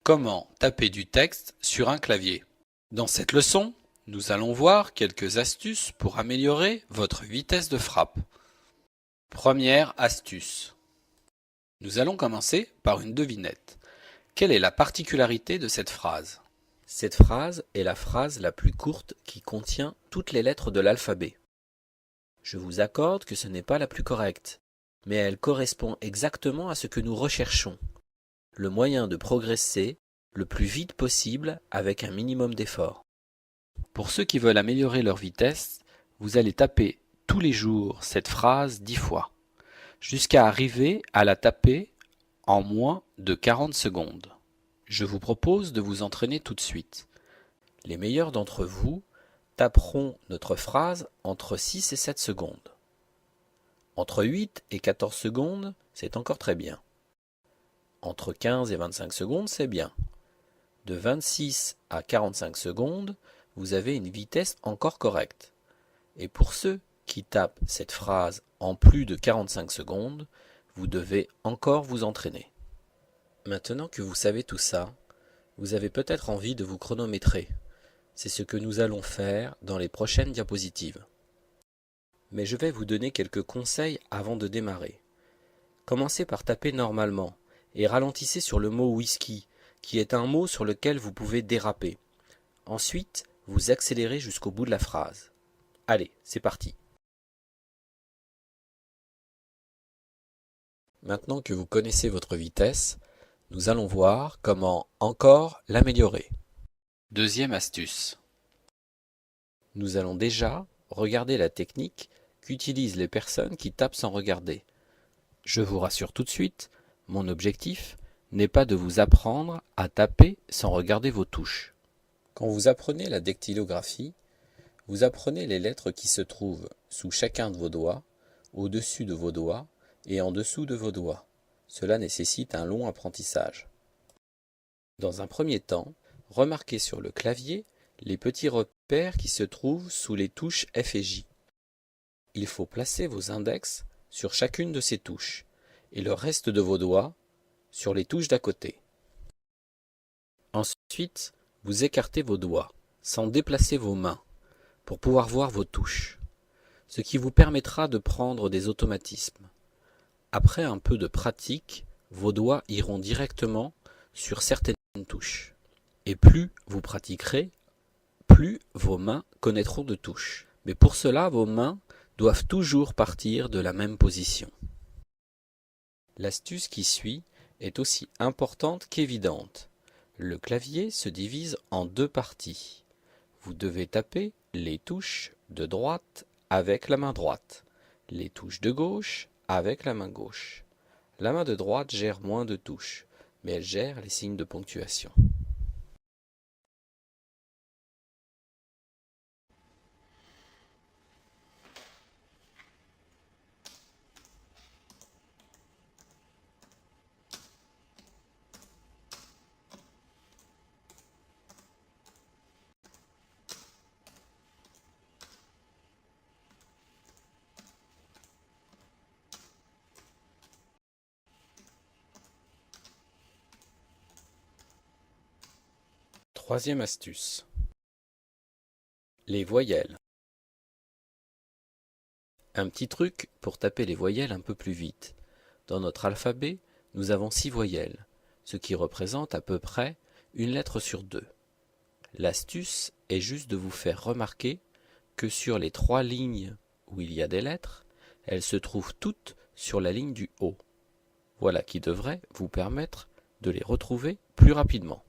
Comment taper du texte sur un clavier? Dans cette leçon, nous allons voir quelques astuces pour améliorer votre vitesse de frappe. Première astuce. Nous allons commencer par une devinette. Quelle est la particularité de cette phrase? Cette phrase est la phrase la plus courte qui contient toutes les lettres de l'alphabet. Je vous accorde que ce n'est pas la plus correcte, mais elle correspond exactement à ce que nous recherchons. Le moyen de progresser le plus vite possible avec un minimum d'effort. Pour ceux qui veulent améliorer leur vitesse, vous allez taper tous les jours cette phrase 10 fois, jusqu'à arriver à la taper en moins de 40 secondes. Je vous propose de vous entraîner tout de suite. Les meilleurs d'entre vous taperont notre phrase entre 6 et 7 secondes. Entre 8 et 14 secondes, c'est encore très bien. Entre 15 et 25 secondes, c'est bien. De 26 à 45 secondes, vous avez une vitesse encore correcte. Et pour ceux qui tapent cette phrase en plus de 45 secondes, vous devez encore vous entraîner. Maintenant que vous savez tout ça, vous avez peut-être envie de vous chronométrer. C'est ce que nous allons faire dans les prochaines diapositives. Mais je vais vous donner quelques conseils avant de démarrer. Commencez par taper normalement et ralentissez sur le mot whisky, qui est un mot sur lequel vous pouvez déraper. Ensuite, vous accélérez jusqu'au bout de la phrase. Allez, c'est parti. Maintenant que vous connaissez votre vitesse, nous allons voir comment encore l'améliorer. Deuxième astuce. Nous allons déjà regarder la technique qu'utilisent les personnes qui tapent sans regarder. Je vous rassure tout de suite, mon objectif n'est pas de vous apprendre à taper sans regarder vos touches. Quand vous apprenez la dactylographie, vous apprenez les lettres qui se trouvent sous chacun de vos doigts, au-dessus de vos doigts et en dessous de vos doigts. Cela nécessite un long apprentissage. Dans un premier temps, remarquez sur le clavier les petits repères qui se trouvent sous les touches F et J. Il faut placer vos index sur chacune de ces touches et le reste de vos doigts sur les touches d'à côté. Ensuite, vous écartez vos doigts sans déplacer vos mains pour pouvoir voir vos touches, ce qui vous permettra de prendre des automatismes. Après un peu de pratique, vos doigts iront directement sur certaines touches. Et plus vous pratiquerez, plus vos mains connaîtront de touches. Mais pour cela, vos mains doivent toujours partir de la même position. L'astuce qui suit est aussi importante qu'évidente. Le clavier se divise en deux parties. Vous devez taper les touches de droite avec la main droite, les touches de gauche avec la main gauche. La main de droite gère moins de touches, mais elle gère les signes de ponctuation. Troisième astuce. Les voyelles. Un petit truc pour taper les voyelles un peu plus vite. Dans notre alphabet, nous avons 6 voyelles, ce qui représente à peu près une lettre sur 2. L'astuce est juste de vous faire remarquer que sur les 3 lignes où il y a des lettres, elles se trouvent toutes sur la ligne du haut. Voilà qui devrait vous permettre de les retrouver plus rapidement.